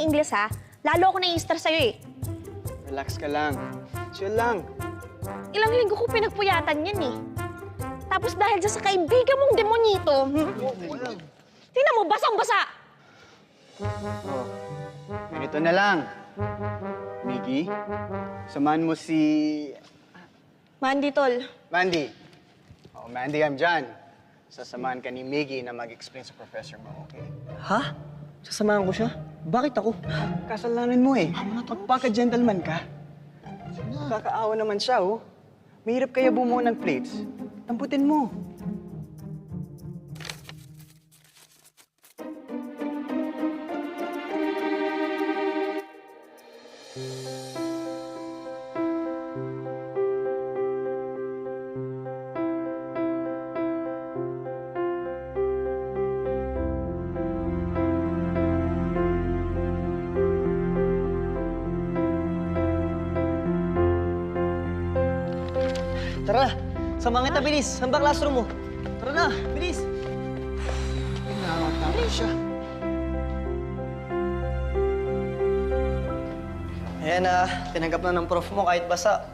Ingles, ha? Lalo ako nai-stress sa'yo, eh. Relax ka lang. Chill lang. Ilang linggo ko pinagpuyatan yan, eh. Tapos dahil dyan sa kaibigan mong demonito, tingnan mo, basang-basa! Oh, ganito na lang. Mickey, samahan mo si... Mandy, tol. Mandy. Oh, Mandy, I'm John. Sasamahan ka ni Miggy na mag-explain sa professor mo, okay? Ha? Sasamahan ko siya? Bakit ako? Kasalanan mo eh. Magpaka-gentleman ka. Kakaawa naman siya, oh. Mahirap kaya bumuo ng plates. Tamputin mo. Tara, samahan kita, bilis. Saan ba classroom mo? Tara na, bilis. Nakakatawa siya. Ayan tinanggap na ng prof mo kahit basa.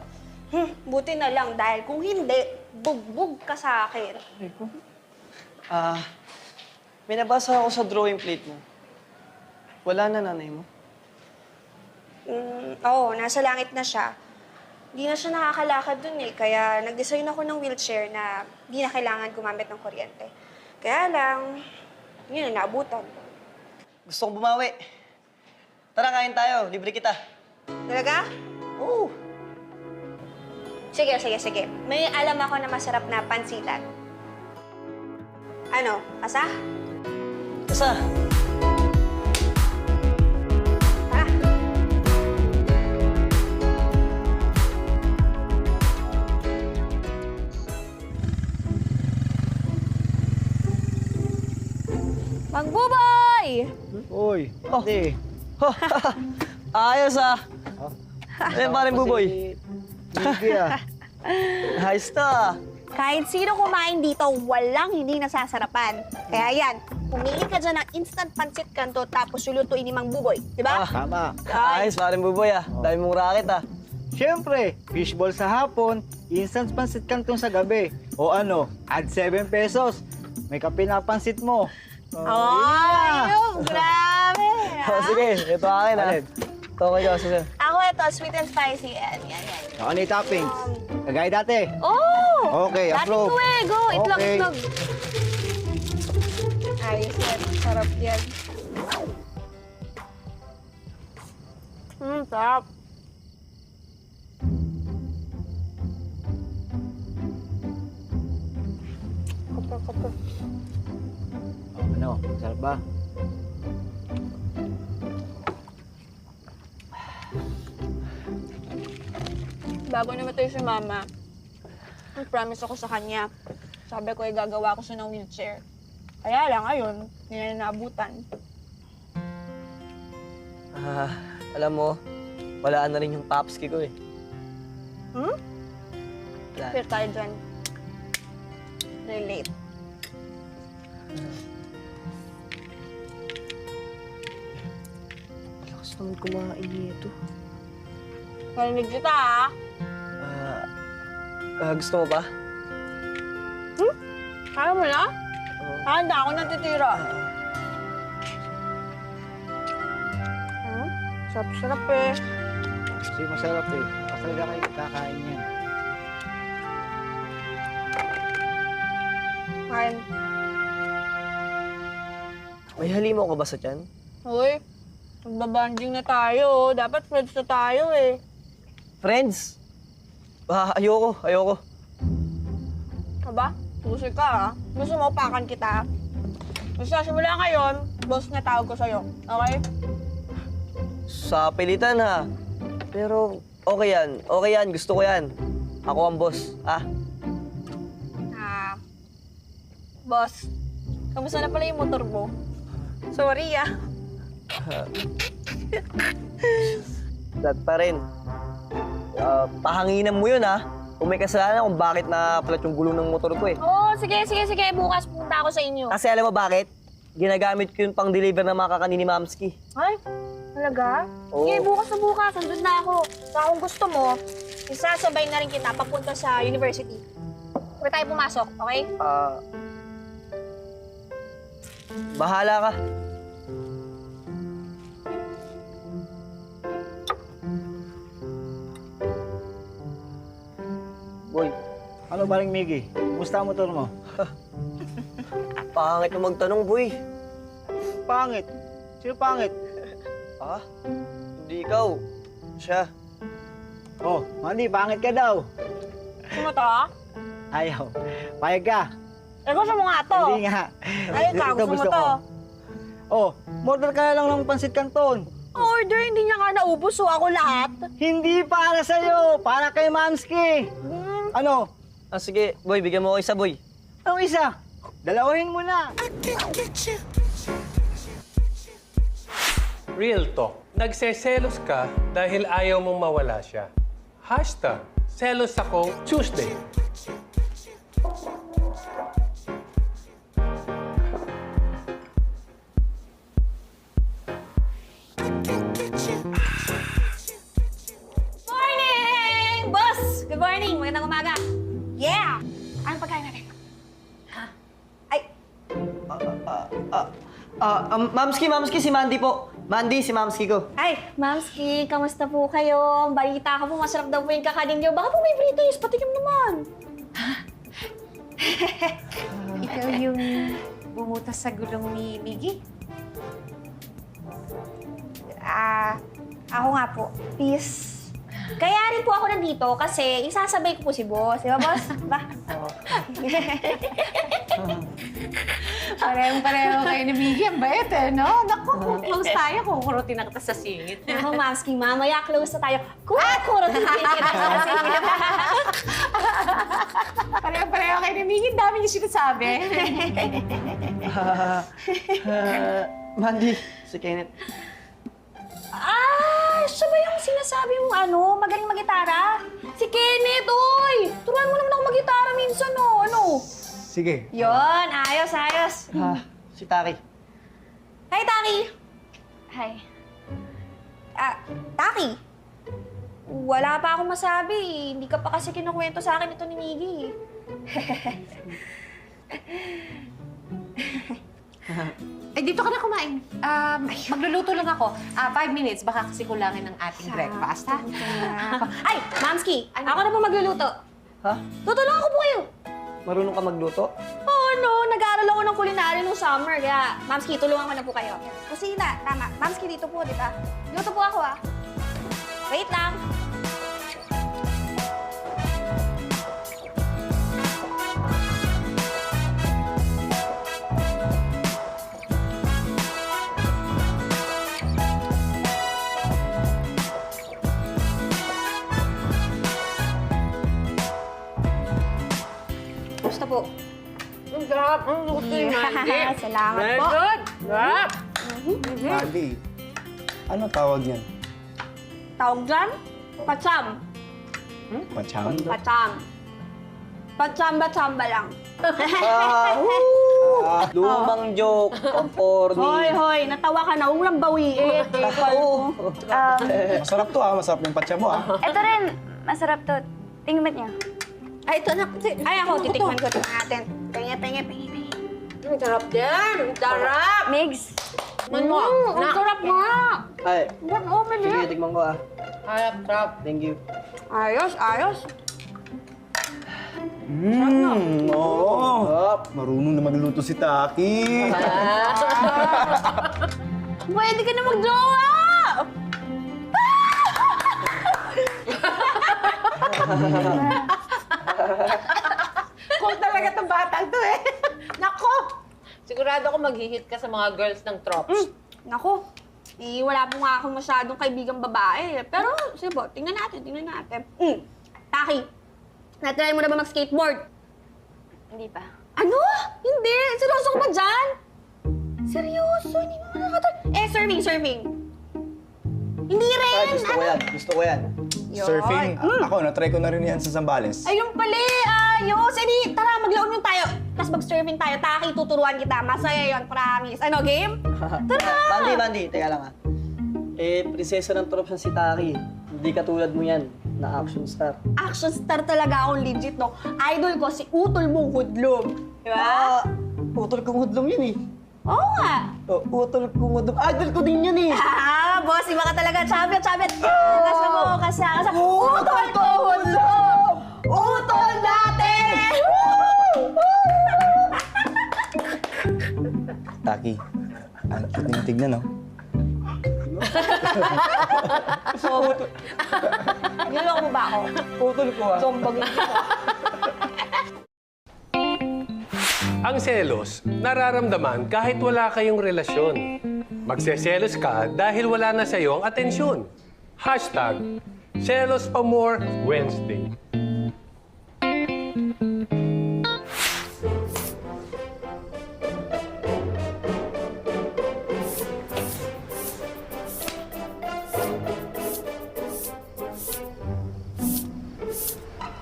Buti na lang dahil kung hindi, bugbog ka sa akin. May nabasa ako sa drawing plate mo. Wala na nanay mo. Oo, nasa langit na siya. Hindi na siya nakakalakad dun, eh. Kaya nag-design ako ng wheelchair na hindi na kailangan gumamit ng kuryente. Kaya lang, yun, naabutan. Gusto kong bumawi. Tara, kain tayo. Libre kita. Talaga? Oo. Sige. May alam ako na masarap na pansitan. Ano, asa? Basta. Tara. Magbuboy! Uy, ate. Ayos Ayun pa rin, Buboy. Miggy, ah. Ayos to. Kahit sino kumain dito, walang hindi nasasarapan. Kaya yan, pumili ka dyan ng instant pancit canto tapos lulutuin ni Mang Buboy. Di ba? Tama. Ayos pa rin, Buboy Dami mong racket Siyempre, fishball sa hapon, instant pansit kangtong sa gabi. O ano, add 7 pesos. May kape na pansit mo. Grabe! Sige, ito akin Alin? Ito kayo, sige. Ako ito, sweet and spicy. Yan. Ako na yung toppings. Kagaya dati. Oh! Okay, Dati approve. ko eh. Go, itlog. Okay. Ayos yan. Sarap yan. Sarap. Kapal. Ano, sarap ba? Bago namatay si Mama, nag-promise ako sa kanya. Sabi ko, gagawa ko siya ng wheelchair. Kaya lang, ayun, hindi na naabutan. Alam mo, wala na rin yung papski ko Hmm? Wala. Pero tayo dyan. Relate. Lakas naman kumain nito. Narinig kita, ha? Gusto mo pa? Kaya mo na? Handa ako natitira. Sarap-sarap eh. Kasi masarap eh. Kasi talaga kayo kakain yan. Kain. May halimo ka ba sa tiyan? Uy, magbabanding na tayo. Dapat friends na tayo eh. Friends? Ayoko. Aba, tusi ka ha? Gusto mo upakan kita? Basta simula ngayon, boss na tawag ko sa'yo. Okay? Sa pilitan Pero okay yan. Gusto ko yan. Ako ang boss. Boss, kamusta na pala yung motor mo? Sorry Dat pa rin. Pahanginan mo yun Kung may kasalanan kung bakit na palat yung gulong ng motor ko Oo, sige. Bukas pupunta ako sa inyo. Kasi alam mo bakit? Ginagamit ko yung pang-deliver ng mga kakanin ni Mamski. Ay, talaga? Oo. Sige, bukas na bukas. Andun na ako. So, kung gusto mo, isasabay na rin kita papunta sa university. Pwede tayo pumasok, okay? Bahala ka. Boy, Ano paring Miggy? Kumusta ang motor mo? pangit mo magtanong, boy. Pangit. Sino pangit? Ah? Hindi ikaw. Siya. Oh, Mandy, pangit ka daw. Gusto mo to? Ayaw. Payag ka. Eh, gusto mo nga to. Hindi nga. Ay, ikaw, Ito gusto mo to? Oh, order ka na lang ng pansit canton. Order, hindi niya nga naubos, so ako lahat. Hindi para sa'yo, para kay Mamski. Ano? Ah, sige, boy, bigyan mo ako isa, boy. Anong isa? Dalawahin mo na. Real talk. Nagseselos ka dahil ayaw mong mawala siya. Hashtag, selos akong Tuesday. Morning! Boss! Good morning! Magandang umaga. Yeah! Anong pagkain natin? Ha? Ay, Mamski, si Mandy po. Mandy, si Mamski ko. ay, Mamski, kamusta po kayo? Balita ka po, masarap daw po yung kakanin niyo. Baka po may British, patikim naman. Ikaw yung bumutas sa gulong ni Miggy? Ako nga po. Peace. Kaya rin po ako nandito kasi isasabay ko po si boss. Di ba, boss? Ba? Parehong-pareho kayo ni Miggy. Ang bait eh, no? Naku, kung close tayo, kukurutin na kita sa singit. Ako, Mamski, mamaya close na tayo. Kukurutin kita sa singit. Parehong-pareho kayo ni Miggy. Ang dami niyo sinasabi. Mandy, si Kenneth. Siya ba yung sinasabi mong magaling mag-gitara? Si Kenneth, oy! Turuan mo naman ako mag-gitara minsan, no? Ano? Sige. Yon, ayos, ayos. Si Taki. Hi, Taki! Hi. Taki! Wala pa akong masabi. Hindi ka pa kasi kinukwento sa akin ito ni Miggy. Eh, dito ka na kumain. Magluluto lang ako. 5 minutes, baka kasi kulangin ng ating breakfast, ha? Ay, Mamski! Ako na po magluluto. Ha? Tutulungan ko po kayo. Marunong ka magluto? Oo, no. Nag-aaral ako ng culinary nung summer. Kaya, Mamski, tulungan ko na po kayo. Kusina, tama. Mamski, dito po, di ba? Luto po ako, ah. Wait lang. Gusto po. Ang sarap. Ang luto ni Mandy. Salamat Very po. good. Sarap. Mandy, ano tawag yan? Tawag dyan? Patsam. Pacham? Patsam. Patsamba-tsamba lang. Lumang joke. Pamporni. Hoy, hoy, natawa ka na. Huwag lang bawiin. Masarap to masarap yung pacham mo Ito rin, masarap to. Tingnan niyo. Ay, ito na. Ay, ako, titikman ko. Tingnan natin. Pengi. Ang sarap din. Ang sarap. Migs. Man mo. Ang sarap nga. Ay, What omen sige, tikman ko ah. Sarap. Thank you. Ayos. Oo. Marunong na magluto si Taki. Pwede ka na mag-jowa! Cool talaga itong batang to eh. Nako! Sigurado ako mag-hit ka sa mga girls ng tropes. Naku, wala po nga akong masyadong kaibigang babae. Pero, sige po, tingnan natin. Taki, natry mo na ba mag-skateboard? Hindi pa. Ano? Hindi! Seryoso ka ba dyan? Seryoso? Hindi mo nakatry. Surfing. Hindi rin! Ay, gusto ko yan. Yun. Surfing, ako, na-try ko na rin yan sa Zambales. Ayun pala, ayos. Eh di, tara, maglaon yung tayo. Tapos mag-surfing tayo. Taki, tuturuan kita. Masaya yun, promise. Ano, game? Bandi, teka lang prinsesa ng tropes si Taki. Hindi katulad mo yan, na action star. Action star talaga akong legit, no? Idol ko, si Utol mong Hudlom. Di ba? Utol kong hudlom yun eh. Oo nga. Utol kong hudlom. Idol ko din yan eh. Boss, iba ka talaga. Champion. Kasa mo, kasa. Utol ko, Hudlom! Utol natin! Taki, ang tignan, no? Niloko mo ba ako? Utol ko ah. Sombag na. Ang selos, nararamdaman kahit wala kayong relasyon. Magseselos ka dahil wala na sa'yo ang atensyon. Hashtag, Selos Pa More Wednesday.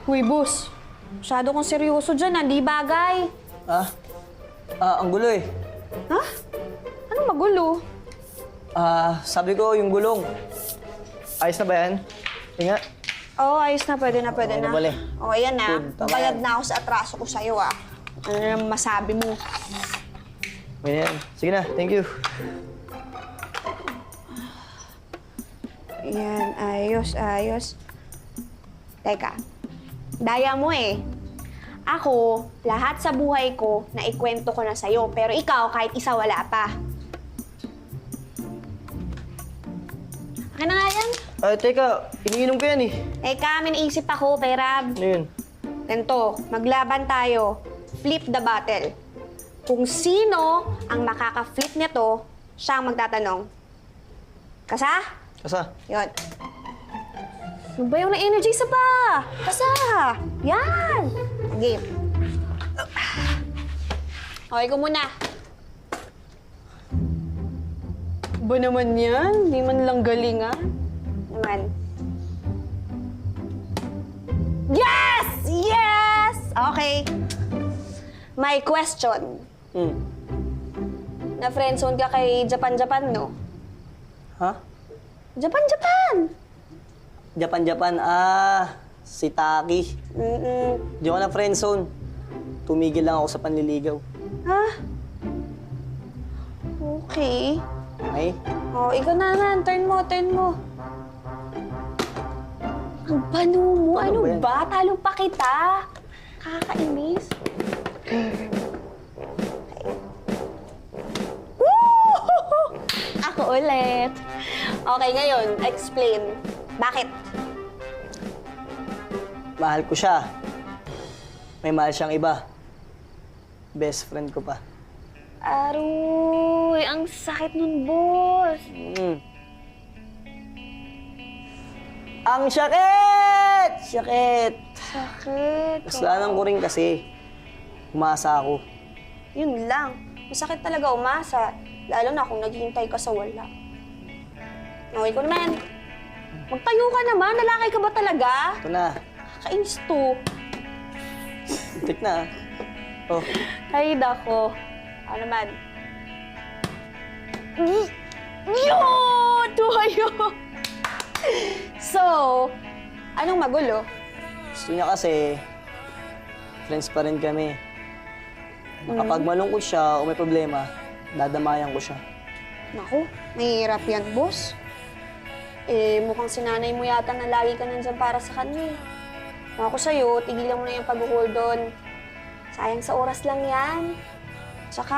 Uy, boss. Masyado kong seryoso dyan, di bagay. Ang gulo eh. Ha? Anong magulo? Sabi ko yung gulong. Ayos na ba yan? Tinga. Oo, ayos na. Pwede na. Bali. Oo, ayan na. Good, tama Bayad yan. na ako sa atraso ko sa'yo, ah. Ano naman masabi mo? May yan. Sige na, thank you. Ayan, ayos. Teka, daya mo eh. Ako, lahat sa buhay ko, naikwento ko na sa'yo. Pero ikaw, kahit isa wala pa. Akin na nga yan. Teka, iniinom ko yan eh. Teka, may naisip ako, Perab. Ano yun? Ganito, maglaban tayo. Flip the battle. Kung sino ang makaka-flip nito, siya ang magtatanong. Kasa? Kasa? Yun. Ano ba yung na-energy sa pa? Kasa! Yan! Game. Okay ko muna. Ba naman yan? Di man lang galingan. Naman. Yes! Yes! Okay. My question. Na friendzone ka kay Japan, no? Ha? Japan! Japan. Si Taki. Di ako na friendzone. Tumigil lang ako sa panliligaw. Ha? Okay. Okay? Oh, ikaw na naman. Turn mo. Ang bano mo. Ano Ano ba yan? ba? Talo pa kita. Kakainis. Woo! Ako ulit. Okay, ngayon, explain. Bakit? Mahal ko siya. May mahal siyang iba. Best friend ko pa. Aroy, ang sakit nun, boss. Ang sakit! Sakit! Sakit. Kasalanan ko rin kasi. Umasa ako. Yun lang. Masakit talaga umasa. Lalo na kung naghihintay ka sa wala. Okay ko naman. Magtayo ka naman. Lalaki ka ba talaga? Ito na. Kakainis to. Tik na. Oh. Ay, dako. Ano naman? Yun! Tuhayo! So, anong magulo? Gusto niya kasi, friends pa rin kami. Kapag malungkot siya o may problema, dadamayan ko siya. Naku, mahirap yan, boss. Eh, mukhang sinanay mo yata na lagi ka nandyan para sa kanya. Kung ako sa'yo, tigilan mo na yung pag-hold on. Sayang sa oras lang yan. Tsaka,